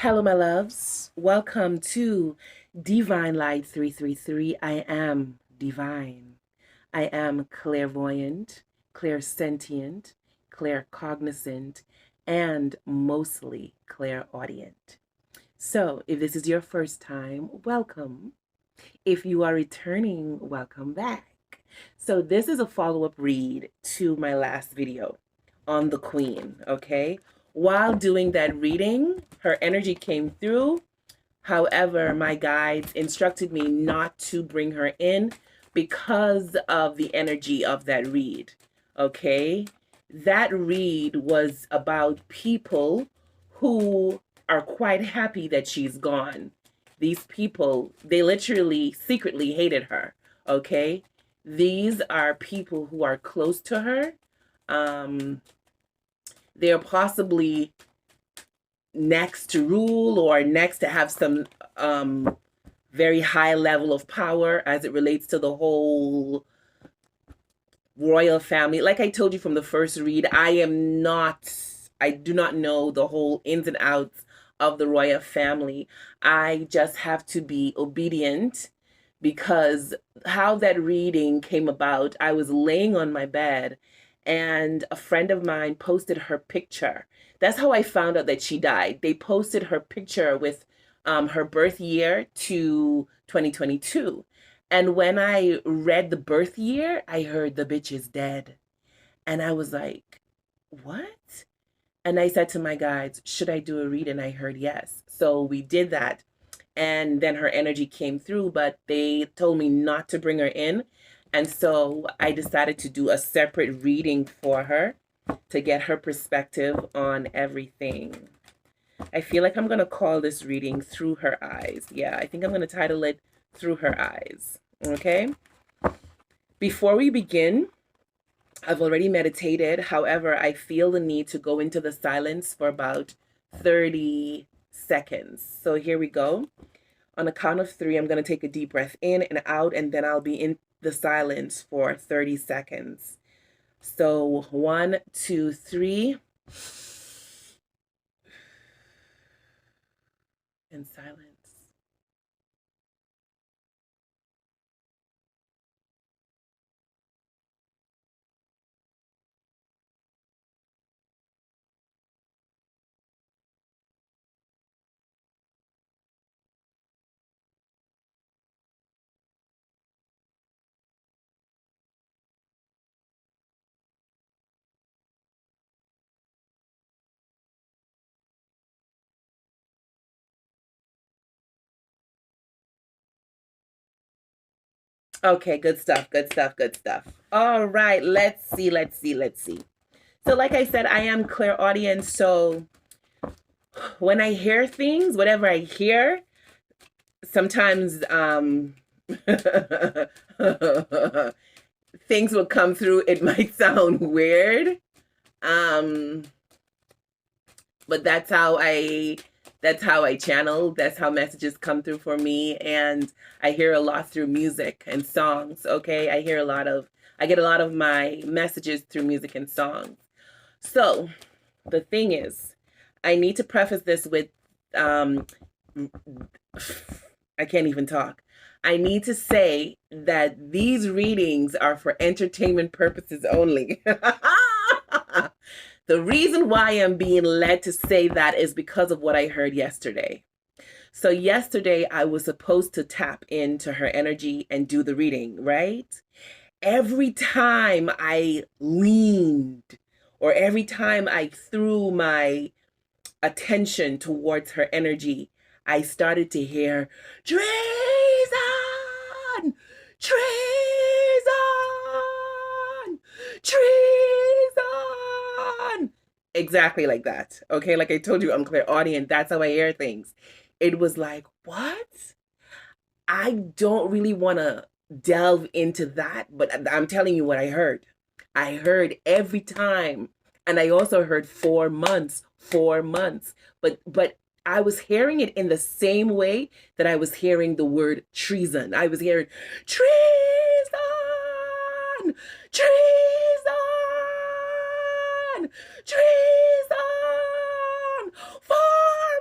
Hello, my loves. Welcome to Divine Light 333. I am divine. I am clairvoyant, clairsentient, claircognizant, and mostly clairaudient. So, if this is your first time, welcome. If you are returning, welcome back. So, this is a follow-up read to my last video on the Queen, okay? While doing that reading, her energy came through. However, my guides instructed me not to bring her in because of the energy of that read, okay? That read was about people who are quite happy that she's gone. These people, they literally secretly hated her, okay? These are people who are close to her. They're possibly next to rule or next to have some very high level of power as it relates to the whole royal family. Like I told you from the first read, I do not know the whole ins and outs of the royal family. I just have to be obedient because how that reading came about, I was laying on my bed and a friend of mine posted her picture. That's how I found out that she died. They posted her picture with her birth year to 2022. And when I read the birth year, I heard the bitch is dead. And I was like, what? And I said to my guides, should I do a read? And I heard yes. So we did that. And then her energy came through, but they told me not to bring her in. And so I decided to do a separate reading for her to get her perspective on everything. I feel like I'm going to call this reading Through Her Eyes. Yeah, I think I'm going to title it Through Her Eyes. Okay? Before we begin, I've already meditated. However, I feel the need to go into the silence for about 30 seconds. So here we go. On a count of 3, I'm going to take a deep breath in and out, and then I'll be in the silence for 30 seconds. So 1, 2, 3. And silence. Okay, good stuff, good stuff, good stuff. All right, let's see. So like I said, I am clairaudient, so when I hear things, whatever I hear, sometimes things will come through. It might sound weird. But that's how I channel. That's how messages come through for me. And I hear a lot through music and songs. Okay. I get a lot of my messages through music and songs. So the thing is, I need to preface this with, I can't even talk. I need to say that these readings are for entertainment purposes only. The reason why I'm being led to say that is because of what I heard yesterday. So yesterday I was supposed to tap into her energy and do the reading, right? Every time I leaned or every time I threw my attention towards her energy, I started to hear treason, treason, treason. Exactly like that. Okay, like I told you, I'm clairaudient. That's how I hear things. It was like, what? I don't really want to delve into that, but I'm telling you what I heard. I heard every time, and I also heard 4 months, 4 months. But I was hearing it in the same way that I was hearing the word treason. I was hearing treason, treason, treason, 4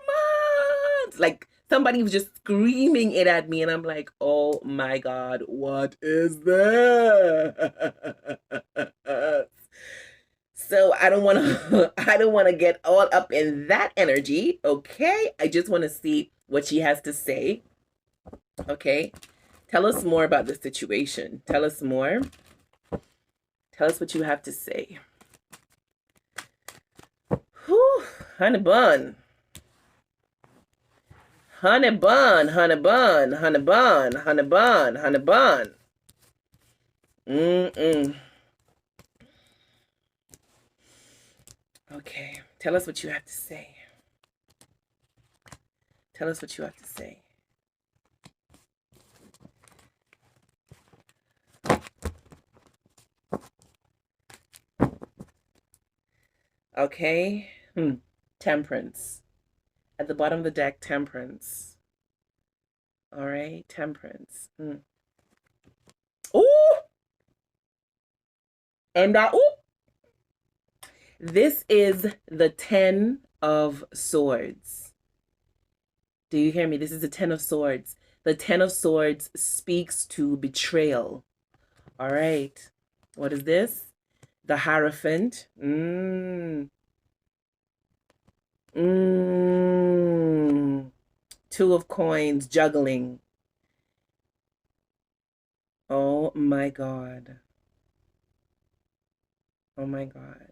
months. like somebody was just screaming it at me, and I'm like, oh my God, what is that? So I don't want to I don't want to get all up in that energy, okay? I just want to see what she has to say. Okay? Tell us more about the situation. Tell us more. Tell us what you have to say. Whew, honey bun. Honey bun, honey bun, honey bun, honey bun, honey bun. Okay, tell us what you have to say. Tell us what you have to say. Okay. Temperance. At the bottom of the deck, Temperance. All right, Temperance. Ooh! And ooh! This is the 10 of Swords. Do you hear me? This is the 10 of Swords. The 10 of Swords speaks to betrayal. All right. What is this? The Hierophant. Two of Coins, juggling. Oh my God. Oh my God.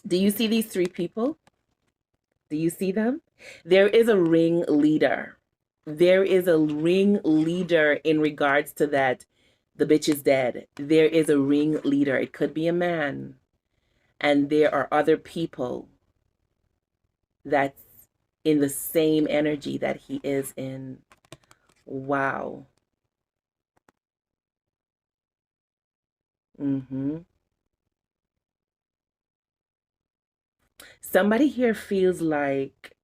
Do you see these three people? Do you see them? There is a ring leader. There is a ring leader in regards to that. The bitch is dead. There is a ring leader. It could be a man. And there are other people that's in the same energy that he is in. Wow. Somebody here feels like,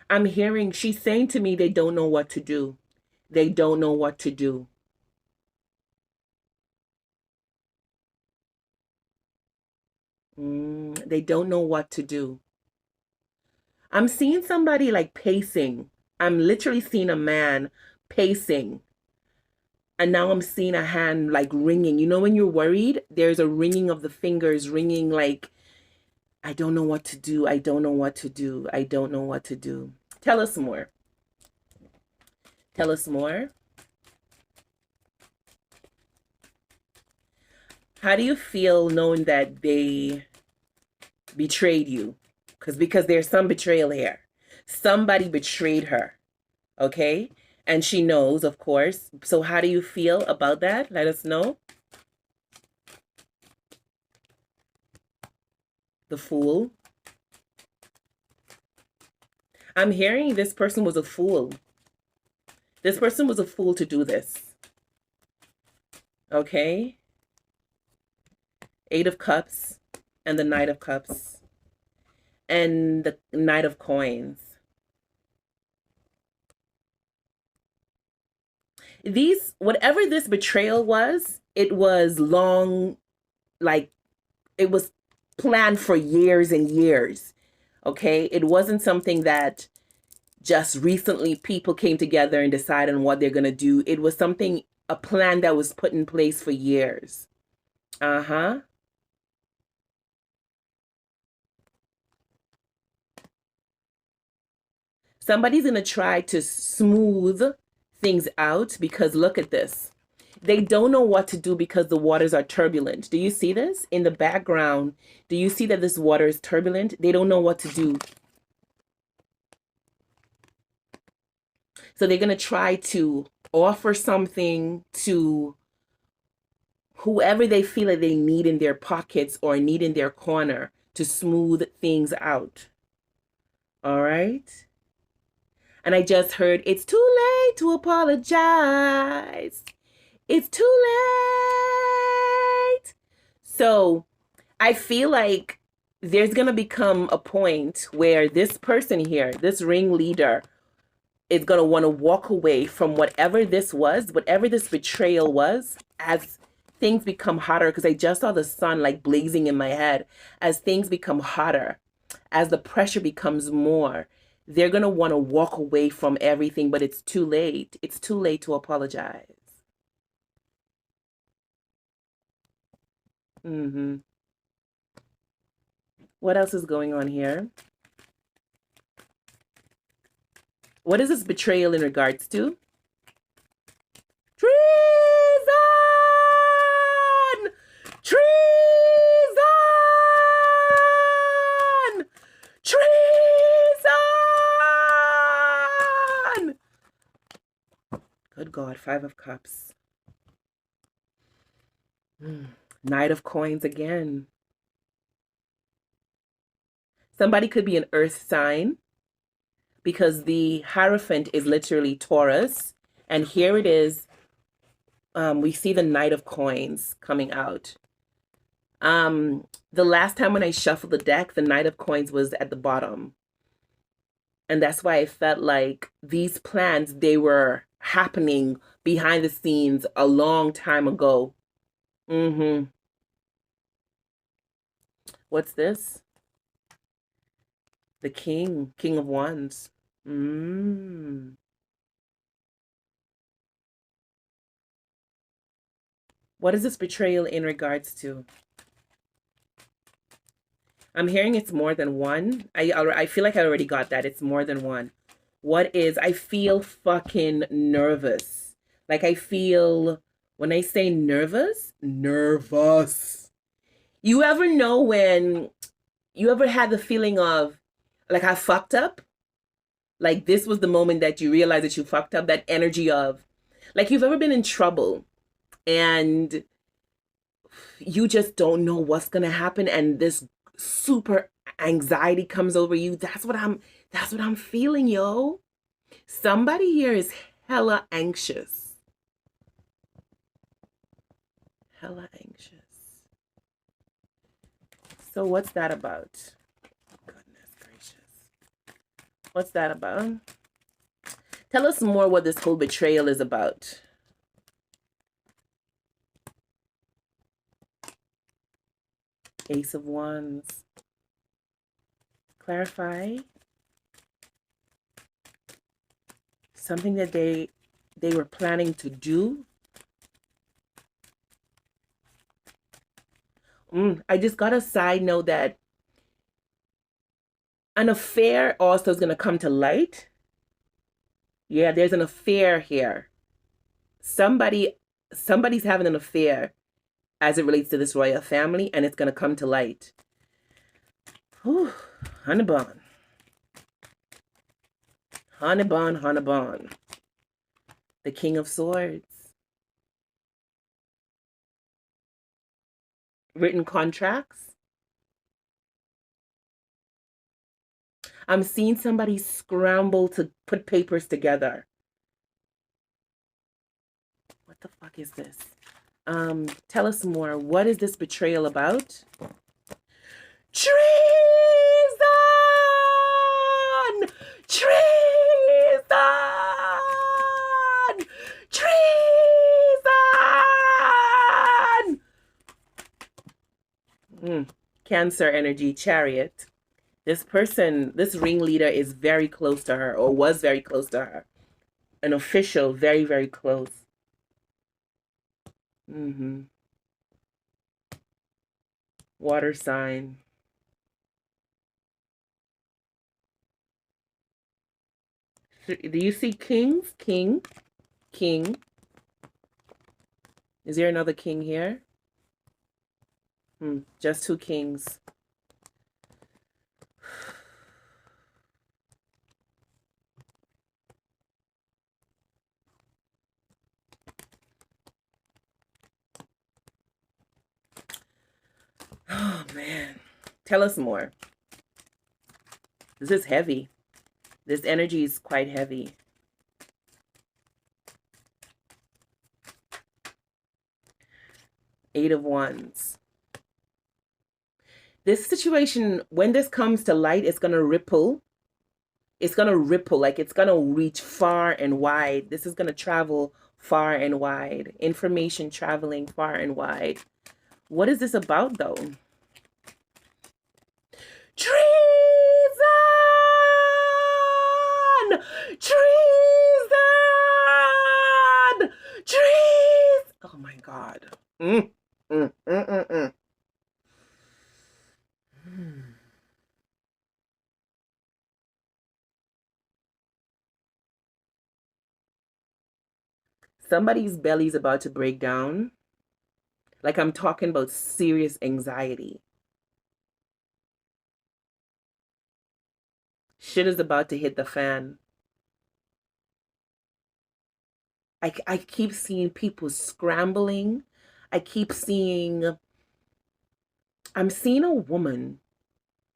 I'm hearing, she's saying to me, they don't know what to do. They don't know what to do. They don't know what to do. I'm seeing somebody like pacing. I'm literally seeing a man pacing. And now I'm seeing a hand like ringing. You know when you're worried? There's a ringing of the fingers, ringing like, I don't know what to do. I don't know what to do. I don't know what to do. Tell us more. Tell us more. How do you feel knowing that they betrayed you? Because there's some betrayal here. Somebody betrayed her, okay? And she knows, of course. So how do you feel about that? Let us know. The Fool. I'm hearing this person was a fool. This person was a fool to do this. Okay? Eight of Cups and the Knight of Cups and the Knight of Coins. These, whatever this betrayal was, it was long, like it was planned for years and years. Okay? It wasn't something that just recently people came together and decided on what they're going to do. It was something, a plan that was put in place for years. Somebody's going to try to smooth things out because look at this. They don't know what to do because the waters are turbulent. Do you see this in the background? Do you see that this water is turbulent? They don't know what to do. So they're going to try to offer something to whoever they feel that they need in their pockets or need in their corner to smooth things out. All right? And I just heard, it's too late to apologize. It's too late. So I feel like there's going to become a point where this person here, this ring leader, is going to want to walk away from whatever this was, whatever this betrayal was, as things become hotter, because I just saw the sun like blazing in my head, as things become hotter, as the pressure becomes more, they're going to want to walk away from everything, but it's too late. It's too late to apologize. What else is going on here? What is this betrayal in regards to? Treason! Treason! Treason! Good God, 5 of Cups. Knight of Coins again. Somebody could be an earth sign, because the Hierophant is literally Taurus. And here it is. We see the Knight of Coins coming out. The last time when I shuffled the deck, the Knight of Coins was at the bottom. And that's why I felt like these plans, they were happening behind the scenes a long time ago. What's this? The King of Wands. What is this betrayal in regards to? I'm hearing it's more than one. I feel like I already got that. It's more than one. What is, I feel fucking nervous. Like I feel, when I say nervous. You ever know when, you ever had the feeling of, like, I fucked up? Like this was the moment that you realize that you fucked up, that energy of, like you've ever been in trouble and you just don't know what's gonna happen, and this super anxiety comes over you. That's what I'm feeling, yo. Somebody here is hella anxious. Hella anxious. So what's that about? Goodness gracious. What's that about? Tell us more what this whole betrayal is about. Ace of Wands. Clarify. Something that they were planning to do. I just got a side note that an affair also is going to come to light. Yeah, there's an affair here. Somebody's having an affair as it relates to this royal family, and it's going to come to light. Whew. Honey bun. Honey bun, honey bun. The King of Swords. Written contracts. I'm seeing somebody scramble to put papers together. What the fuck is this? Tell us more. What is this betrayal about? Treason! Treason! Treason! Cancer energy, Chariot. This person, this ringleader is very close to her, or was very close to her. An official, very, very close. Water sign. Do you see kings? King. Is there another king here? Just 2 kings. Oh, man. Tell us more. This is heavy. This energy is quite heavy. Eight of Wands. This situation, when this comes to light, it's going to ripple. It's going to ripple, like it's going to reach far and wide. This is going to travel far and wide. Information traveling far and wide. What is this about, though? Treason! Treason! Treason! Oh my God. Somebody's belly's about to break down. Like, I'm talking about serious anxiety. Shit is about to hit the fan. I keep seeing people scrambling. I'm seeing a woman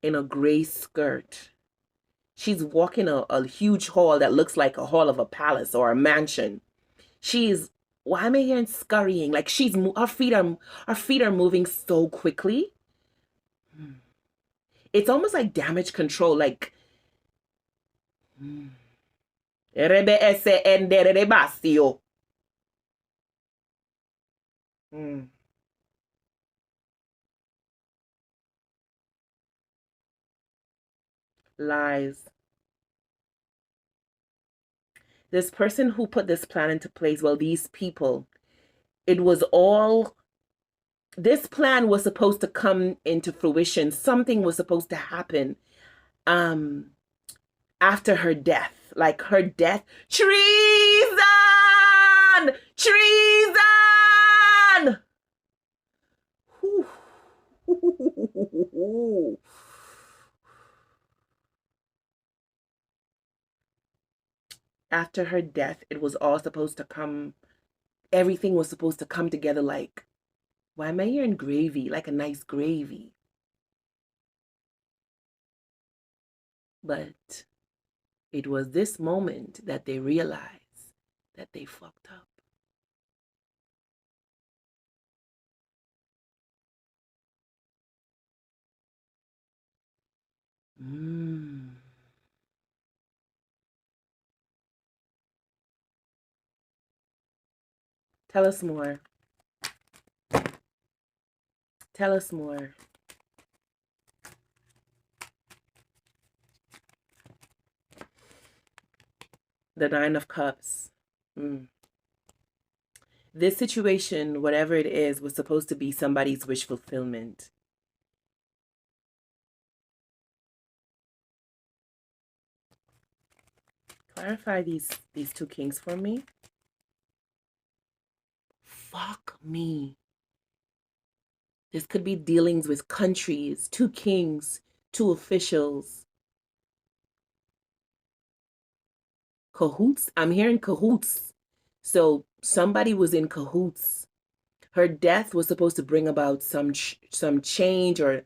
in a gray skirt. She's walking a huge hall that looks like a hall of a palace or a mansion. Why am I hearing scurrying? Like her feet are moving so quickly. It's almost like damage control, like lies. This person who put this plan into place, well, these people, this plan was supposed to come into fruition. Something was supposed to happen after her death. Like her death. Treason! Treason! After her death, it was all supposed to come, everything was supposed to come together like, why am I hearing gravy? Like a nice gravy. But it was this moment that they realized that they fucked up. Tell us more. Tell us more. The Nine of Cups. This situation, whatever it is, was supposed to be somebody's wish fulfillment. Clarify these two kings for me. Fuck me. This could be dealings with countries, two kings, two officials. Cahoots? I'm hearing cahoots. So somebody was in cahoots. Her death was supposed to bring about some change or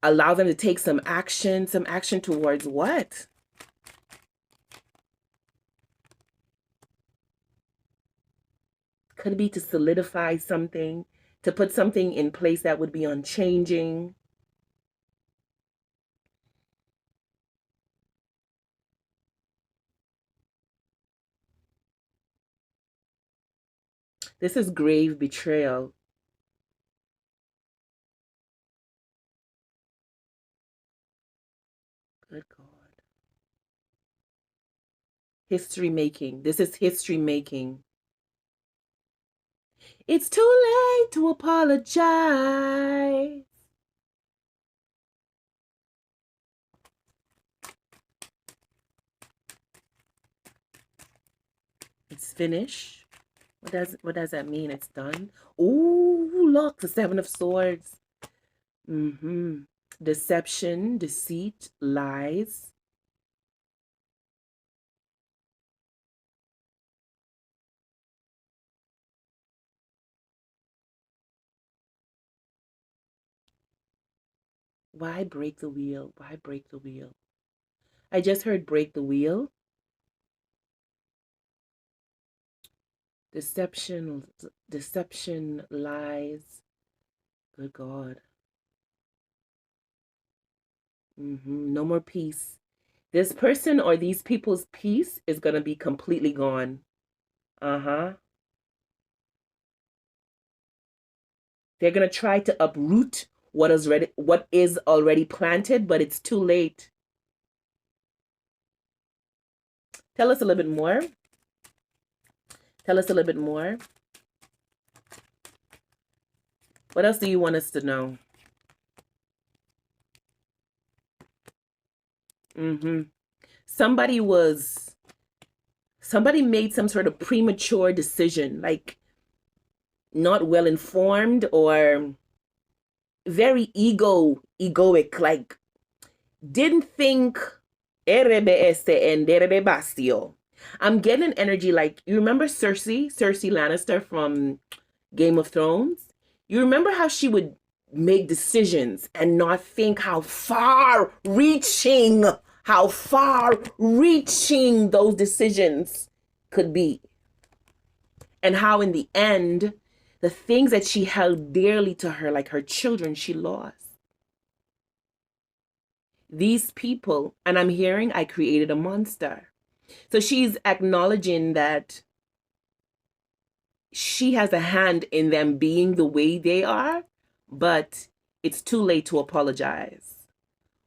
allow them to take some action towards what? Could be to solidify something, to put something in place that would be unchanging. This is grave betrayal. Good God. History making. This is history making. It's too late to apologize. It's finished. What does that mean? It's done. Ooh, look, the Seven of Swords. Deception, deceit, lies. Why break the wheel? Why break the wheel? I just heard break the wheel. Deception, lies. Good God. No more peace. This person or these people's peace is going to be completely gone. They're going to try to uproot what is already planted, but it's too late. Tell us a little bit more. Tell us a little bit more. What else do you want us to know? Somebody made some sort of premature decision, like not well informed or very egoic, like didn't think. I'm getting an energy like, you remember Cersei Lannister from Game of Thrones? You remember how she would make decisions and not think how far reaching those decisions could be. And how in the end, the things that she held dearly to her, like her children, she lost. These people, and I'm hearing I created a monster. So she's acknowledging that she has a hand in them being the way they are, but it's too late to apologize.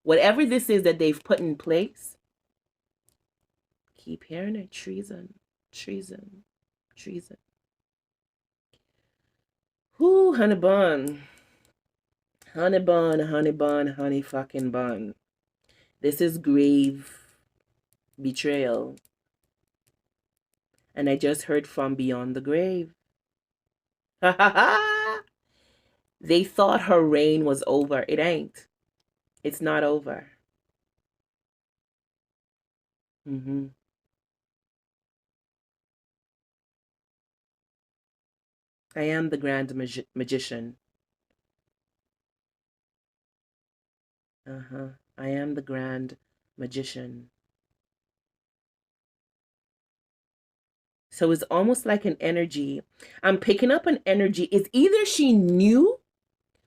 Whatever this is that they've put in place, keep hearing it, treason. Whoo, honey bun. Honey fucking bun. This is grave betrayal. And I just heard from beyond the grave. They thought her reign was over. It ain't. It's not over. I am the grand magician. I am the grand magician. So it's almost like an energy. I'm picking up an energy. It's either she knew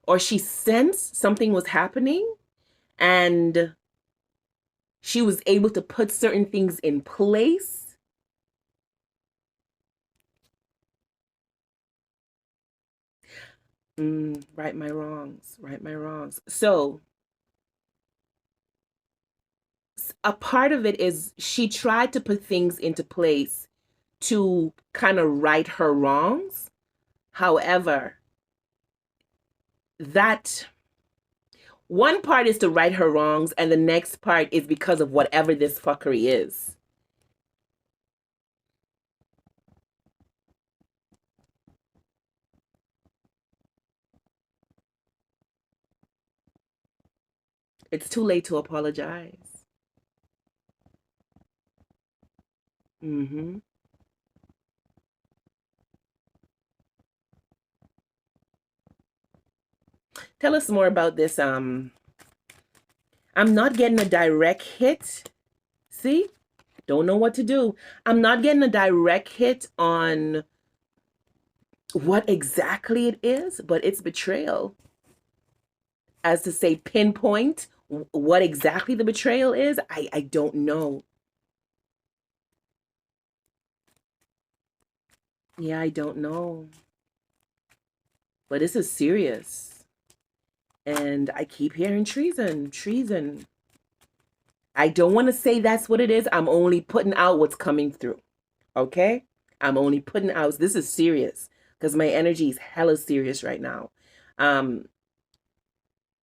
or she sensed something was happening and she was able to put certain things in place. Right my wrongs. So a part of it is she tried to put things into place to kind of right her wrongs. However, that one part is to right her wrongs, and the next part is because of whatever this fuckery is. It's too late to apologize. Tell us more about this. I'm not getting a direct hit. See? Don't know what to do. I'm not getting a direct hit on what exactly it is, but it's betrayal. As to say, pinpoint what exactly the betrayal is, I don't know. Yeah, I don't know. But this is serious. And I keep hearing treason. I don't want to say that's what it is. I'm only putting out what's coming through. Okay? I'm only putting out. This is serious because my energy is hella serious right now.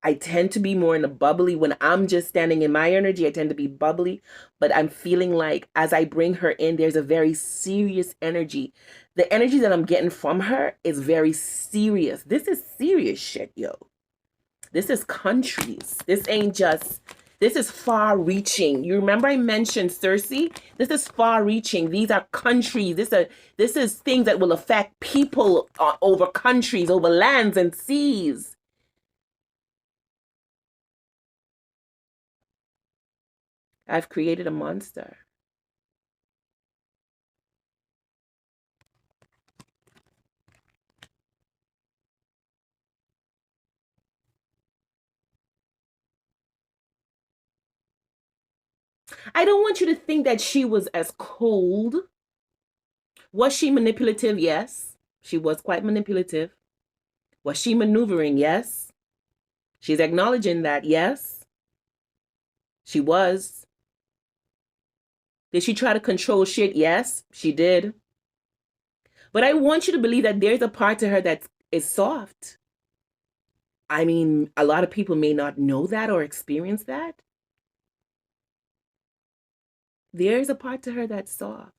I tend to be more in a bubbly. When I'm just standing in my energy, I tend to be bubbly. But I'm feeling like as I bring her in, there's a very serious energy. The energy that I'm getting from her is very serious. This is serious shit, yo. This is countries. This ain't just, this is far reaching. You remember I mentioned Cersei? This is far reaching. These are countries. This is things that will affect people over countries, over lands and seas. I've created a monster. I don't want you to think that she was as cold. Was she manipulative? Yes, she was quite manipulative. Was she maneuvering? Yes. She's acknowledging that. Yes. She was. Did she try to control shit? Yes, she did. But I want you to believe that there's a part to her that is soft. I mean, a lot of people may not know that or experience that. There's a part to her that's soft.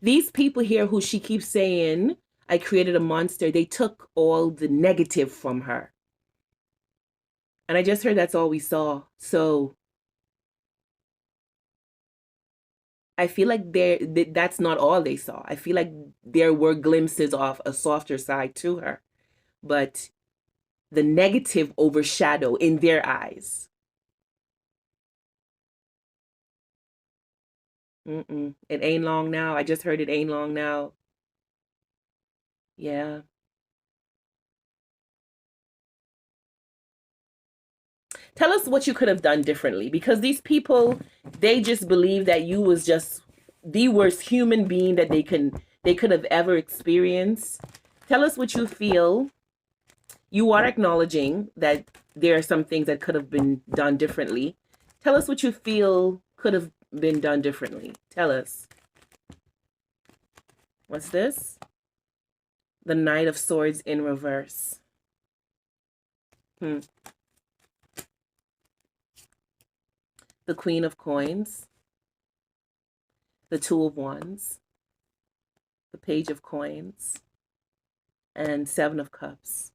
These people here who she keeps saying, I created a monster, they took all the negative from her. And I just heard that's all we saw. So I feel like that's not all they saw. I feel like there were glimpses of a softer side to her. But the negative overshadow in their eyes. It ain't long now. I just heard it ain't long now. Yeah. Tell us what you could have done differently, because these people, they just believe that you was just the worst human being that they could have ever experienced. Tell us what you feel. You are acknowledging that there are some things that could have been done differently. Tell us what you feel could have been done differently. Tell us. What's this? The Knight of Swords in reverse. The Queen of Coins. The Two of Wands. The Page of Coins. And Seven of Cups.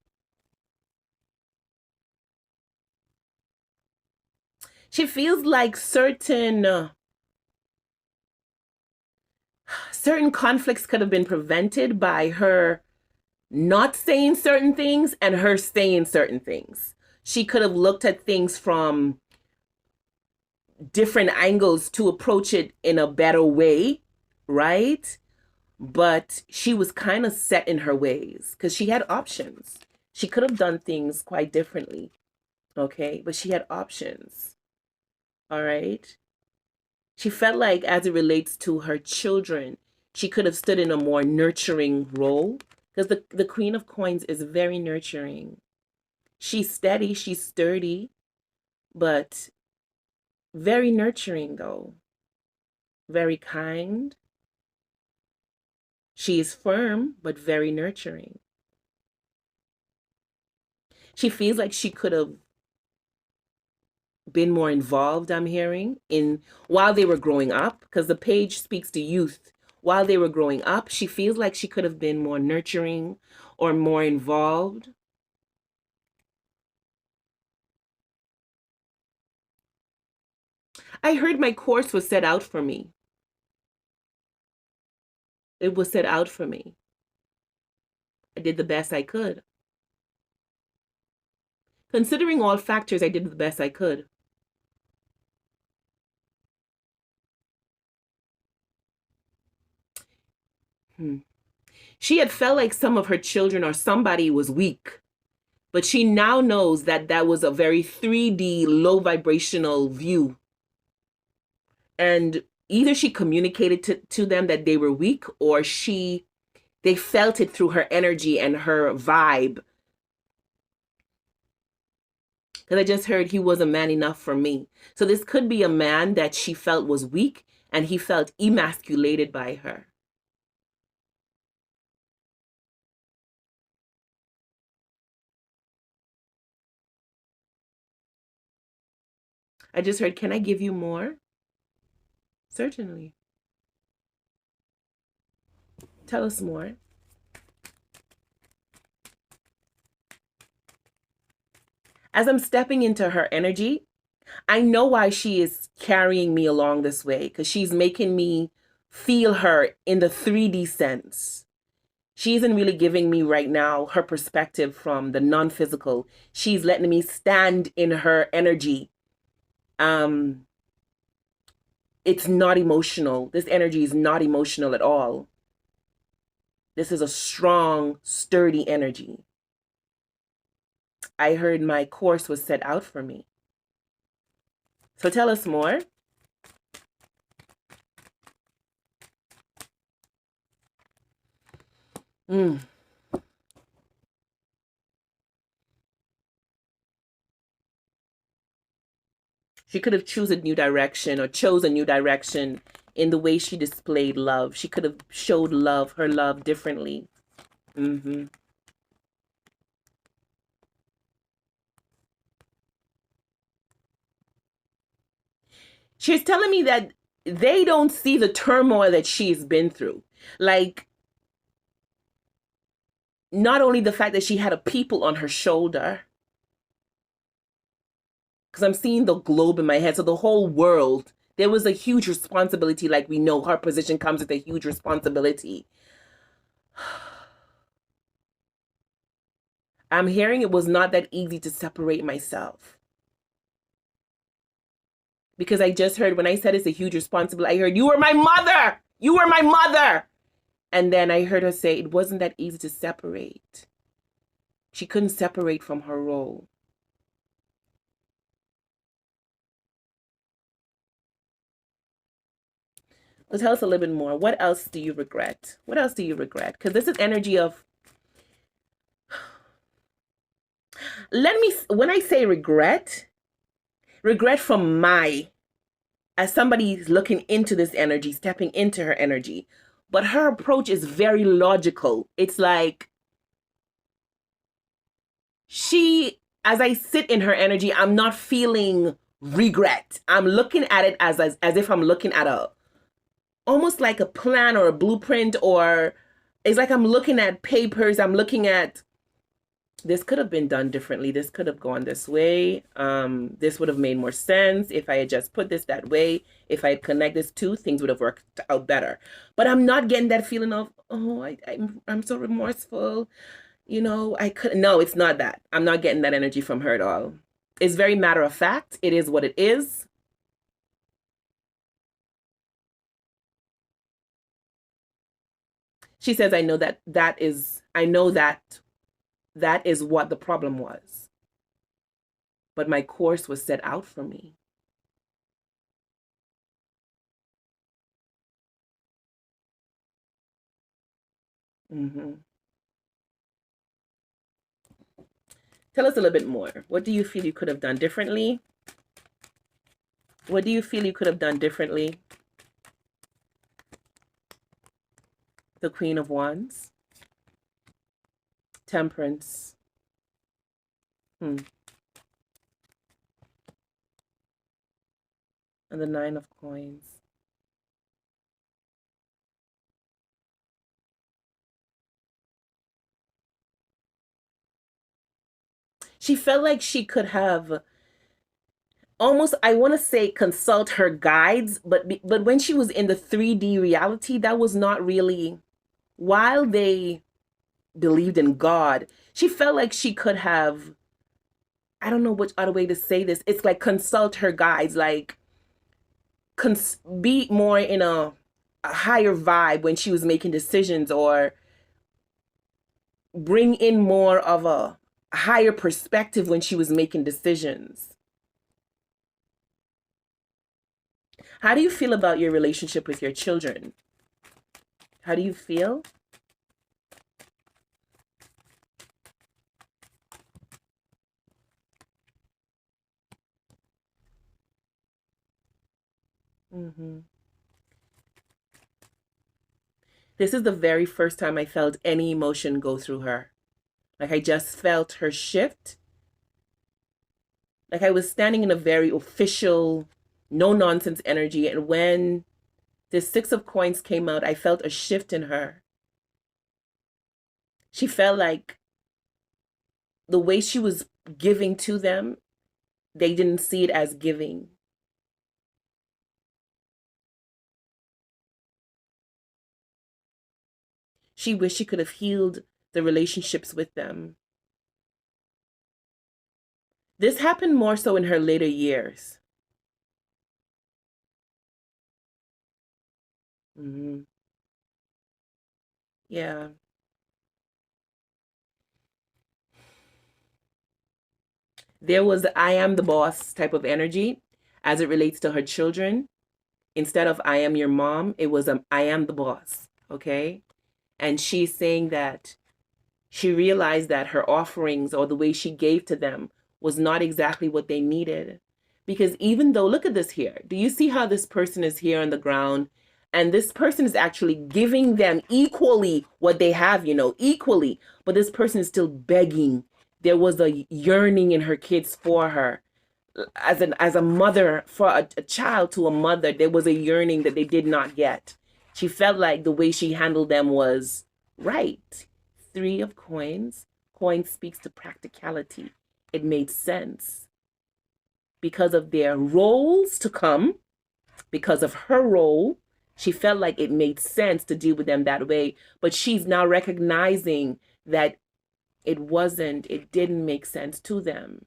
She feels like certain conflicts could have been prevented by her not saying certain things and her saying certain things. She could have looked at things from different angles to approach it in a better way, right? But she was kind of set in her ways because she had options. She could have done things quite differently, okay? But she had options, all right? She felt like, as it relates to her children, she could have stood in a more nurturing role, because the Queen of Coins is very nurturing. She's steady, she's sturdy, but very nurturing, though. Very kind. She is firm, but very nurturing. She feels like she could have been more involved, I'm hearing, in while they were growing up, because the page speaks to youth. While they were growing up, she feels like she could have been more nurturing or more involved. I heard my course was set out for me. It was set out for me. I did the best I could. Considering all factors, I did the best I could. She had felt like some of her children or somebody was weak, but she now knows that that was a very 3D, low vibrational view. And either she communicated to them that they were weak, or they felt it through her energy and her vibe. Because I just heard he wasn't man enough for me. So this could be a man that she felt was weak and he felt emasculated by her. I just heard, can I give you more? Certainly. Tell us more. As I'm stepping into her energy, I know why she is carrying me along this way, because she's making me feel her in the 3D sense. She isn't really giving me right now her perspective from the non-physical. She's letting me stand in her energy. It's not emotional. This energy is not emotional at all. This is a strong, sturdy energy. I heard my course was set out for me. So tell us more. Mm. She could have chose a new direction or chose a new direction in the way she displayed love. She could have showed love, her love differently. Mm-hmm. She's telling me that they don't see the turmoil that she's been through. Like, not only the fact that she had a people on her shoulder, because I'm seeing the globe in my head, so the whole world, there was a huge responsibility. Like, we know her position comes with a huge responsibility. I'm hearing it was not that easy to separate myself. Because I just heard when I said it's a huge responsibility, I heard, you were my mother! You were my mother! And then I heard her say it wasn't that easy to separate. She couldn't separate from her role. Well, tell us a little bit more. What else do you regret? What else do you regret? Because this is energy of, when I say regret, regret from as somebody looking into this energy, stepping into her energy. But her approach is very logical. It's like as I sit in her energy, I'm not feeling regret. I'm looking at it as if I'm looking at almost like a plan or a blueprint, or it's like I'm looking at papers. I'm looking at, this could have been done differently. This could have gone this way. This would have made more sense if I had just put this that way. If I had connected this two, things would have worked out better. But I'm not getting that feeling of, oh, I'm so remorseful. I could. No, it's not that. I'm not getting that energy from her at all. It's very matter of fact. It is what it is. She says, I know that is what the problem was. But my course was set out for me. Mm-hmm. Tell us a little bit more. What do you feel you could have done differently? What do you feel you could have done differently? The Queen of Wands. Temperance. And the Nine of Coins. She felt like she could have almost, I want to say, consult her guides, but when she was in the 3D reality, that was not really, while they believed in God, she felt like she could have, I don't know which other way to say this. It's like consult her guides, like be more in a higher vibe when she was making decisions, or bring in more of a higher perspective when she was making decisions. How do you feel about your relationship with your children? How do you feel? Mm-hmm. This is the very first time I felt any emotion go through her. Like, I just felt her shift. Like I was standing in a very official, no nonsense energy. And when the Six of Coins came out, I felt a shift in her. She felt like the way she was giving to them, they didn't see it as giving. She wished she could have healed the relationships with them. This happened more so in her later years. Mm-hmm. Yeah. There was the I am the boss type of energy as it relates to her children. Instead of I am your mom, it was I am the boss. Okay. And she's saying that she realized that her offerings or the way she gave to them was not exactly what they needed. Because even though, look at this here. Do you see how this person is here on the ground? And this person is actually giving them equally what they have, equally. But this person is still begging. There was a yearning in her kids for her. As a mother, for a child to a mother, there was a yearning that they did not get. She felt like the way she handled them was right. Three of coins. Coin speaks to practicality. It made sense because of their roles to come, because of her role. She felt like it made sense to deal with them that way. But she's now recognizing that it didn't make sense to them.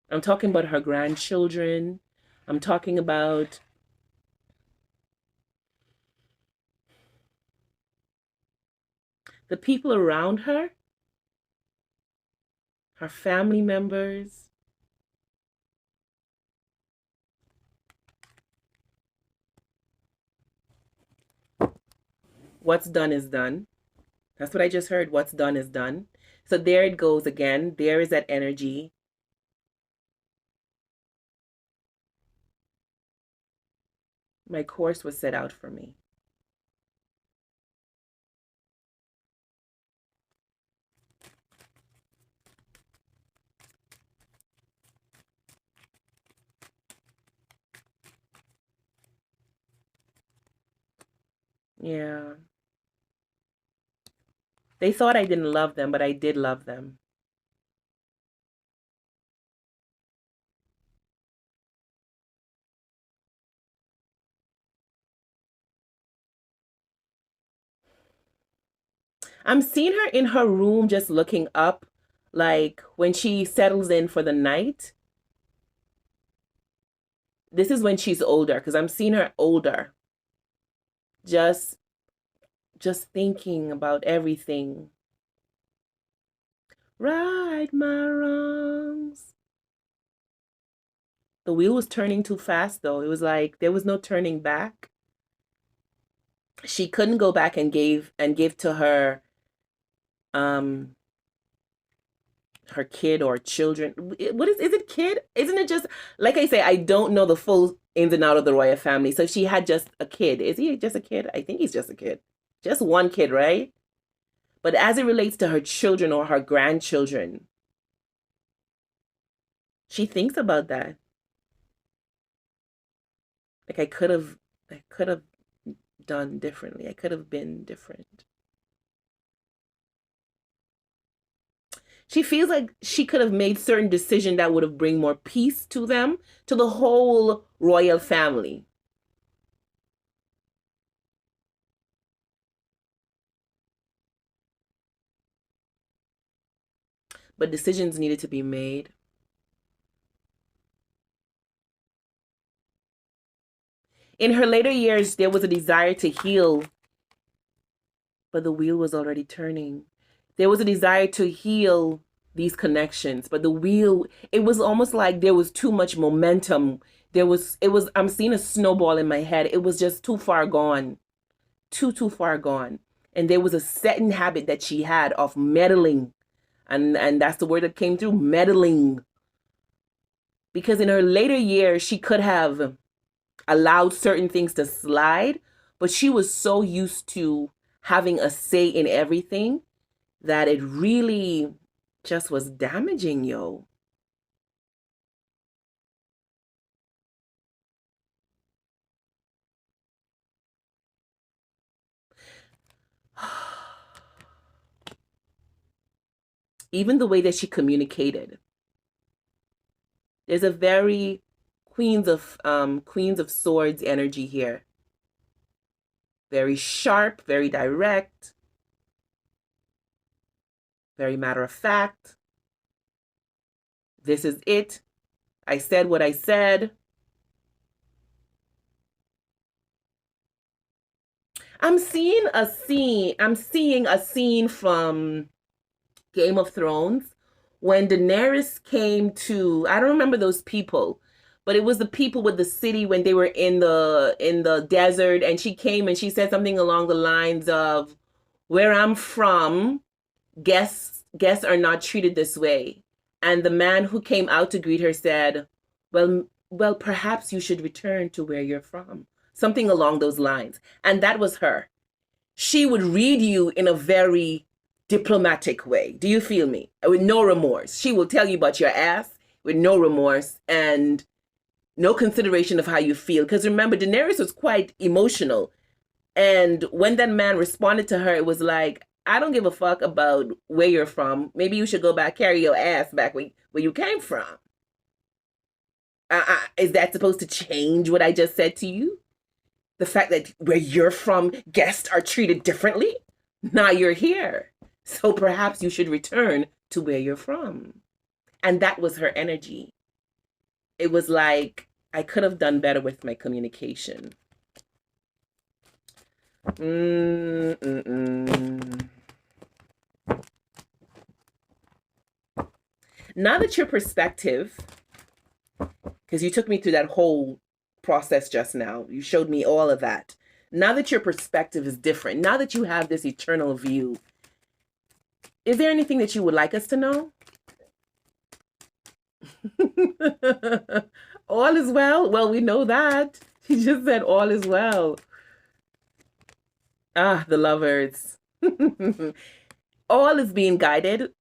I'm talking about her grandchildren. I'm talking about the people around her family members. What's done is done. That's what I just heard. What's done is done. So there it goes again. There is that energy. My course was set out for me. Yeah. They thought I didn't love them, but I did love them. I'm seeing her in her room just looking up, like when she settles in for the night. This is when she's older, because I'm seeing her older. Just just thinking about everything. Right my wrongs. The wheel was turning too fast though. It was like there was no turning back. She couldn't go back and give to um her kid or children. What is it kid? Isn't it just like I say, I don't know the full ins and out of the royal family. So she had just a kid. Is he just a kid? I think he's just a kid. Just one kid, right? But as it relates to her children or her grandchildren, she thinks about that. Like I could have done differently. I could have been different. She feels like she could have made certain decisions that would have bring more peace to them, to the whole royal family. But decisions needed to be made. In her later years, there was a desire to heal, but the wheel was already turning. There was a desire to heal these connections, but the wheel, it was almost like there was too much momentum. I'm seeing a snowball in my head. It was just too far gone, too far gone. And there was a certain habit that she had of meddling. And that's the word that came through, meddling. Because in her later years, she could have allowed certain things to slide, but she was so used to having a say in everything that it really just was damaging, yo. Even the way that she communicated. There's a very Queens of Swords energy here. Very sharp, very direct, very matter of fact. This is it. I said what I said. I'm seeing a scene from Game of Thrones when Daenerys came to, I don't remember those people, but it was the people with the city when they were in the desert, and she came and she said something along the lines of, where I'm from, guests are not treated this way. And the man who came out to greet her said, well, perhaps you should return to where you're from. Something along those lines. And that was her. She would read you in a very diplomatic way. Do you feel me? With no remorse. She will tell you about your ass with no remorse and no consideration of how you feel. Because remember, Daenerys was quite emotional. And when that man responded to her, it was like, I don't give a fuck about where you're from. Maybe you should go back, carry your ass back where you came from. Is that supposed to change what I just said to you? The fact that where you're from, guests are treated differently? Now you're here. So perhaps you should return to where you're from. And that was her energy. It was like, I could have done better with my communication. Now that your perspective, because you took me through that whole process just now, you showed me all of that. Now that your perspective is different, now that you have this eternal view, is there anything that you would like us to know? All is well? Well, we know that. He just said all is well. Ah, the lovers. All is being guided.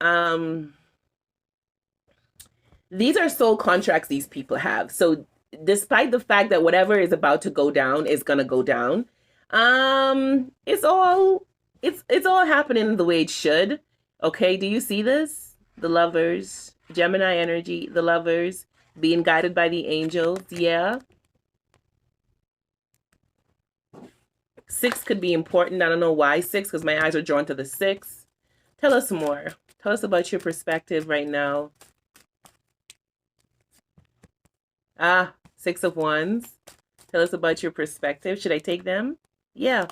These are soul contracts these people have. So despite the fact that whatever is about to go down is gonna go down, it's all happening the way it should. Okay, do you see this? The lovers, Gemini energy, the lovers being guided by the angels. Yeah. 6 could be important. I don't know why 6, because my eyes are drawn to the 6. Tell us more. Tell us about your perspective right now. 6 of Wands. Tell us about your perspective. Should I take them? Yeah.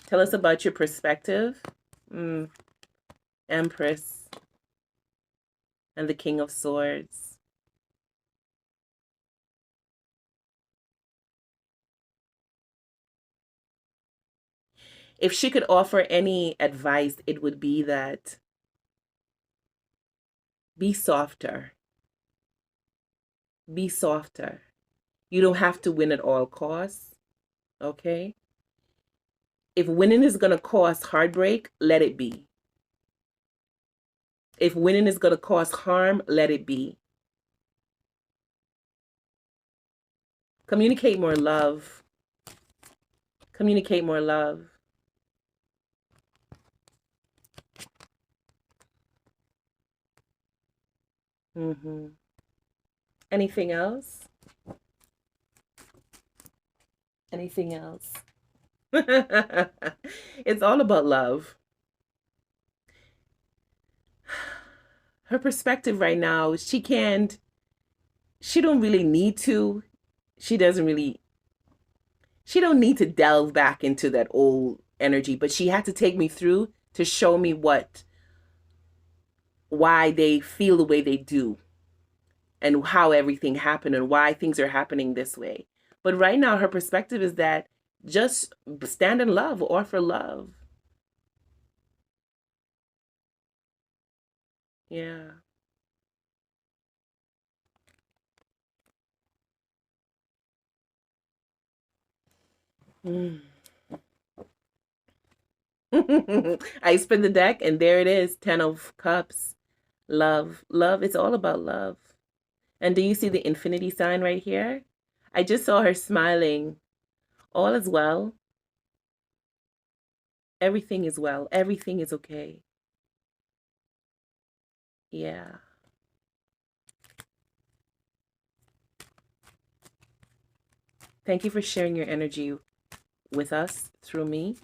Tell us about your perspective. Empress. And the King of Swords. If she could offer any advice, it would be that be softer. Be softer. You don't have to win at all costs. Okay? If winning is going to cause heartbreak, let it be. If winning is going to cause harm, let it be. Communicate more love. Communicate more love. Anything else? Anything else? It's all about love. Her perspective right now, she don't really need to. She don't need to delve back into that old energy, but she had to take me through to show me why they feel the way they do and how everything happened and why things are happening this way. But right now, her perspective is that just stand in love, offer love. Yeah. I spin the deck and there it is, 10 of Cups. Love. Love, it's all about love. And do you see the infinity sign right here? I just saw her smiling. All is well. Everything is well. Everything is okay. Yeah. Thank you for sharing your energy with us through me.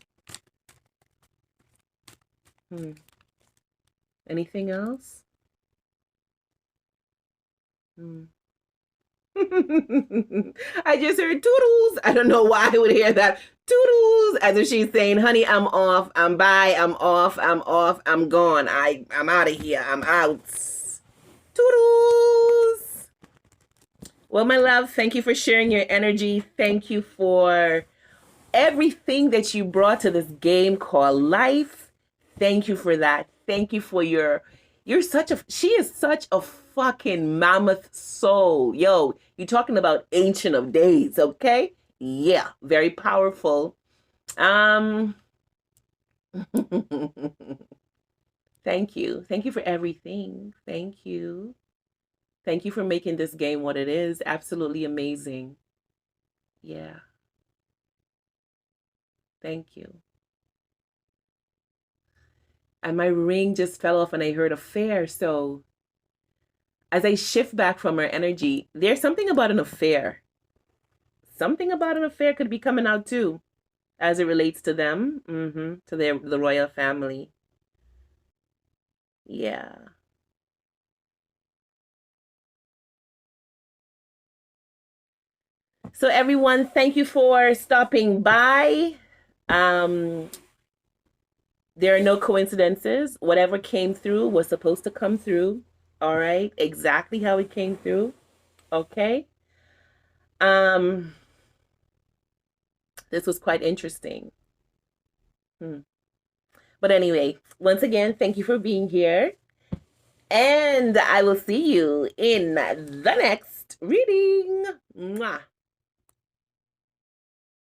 Anything else? I just heard toodles. I don't know why I would hear that. Toodles, as if she's saying, honey, I'm off, I'm bye, I'm off, I'm gone. I'm out of here, I'm out. Toodles. Well, my love, thank you for sharing your energy. Thank you for everything that you brought to this game called life. Thank you for that. Thank you for she is such a fucking mammoth soul. Yo, you're talking about ancient of days, okay? Yeah, very powerful. Um Thank you. Thank you for everything. Thank you. Thank you for making this game what it is. Absolutely amazing. Yeah. Thank you. And my ring just fell off and I heard a fair. So as I shift back from her energy, there's something about an affair. Something about an affair could be coming out too, as it relates to them, to the royal family. Yeah. So everyone, thank you for stopping by. Um, there are no coincidences. Whatever came through was supposed to come through. All right, exactly how it came through. Okay. Um, this was quite interesting. Hmm. But anyway, once again, thank you for being here. And I will see you in the next reading. Mwah.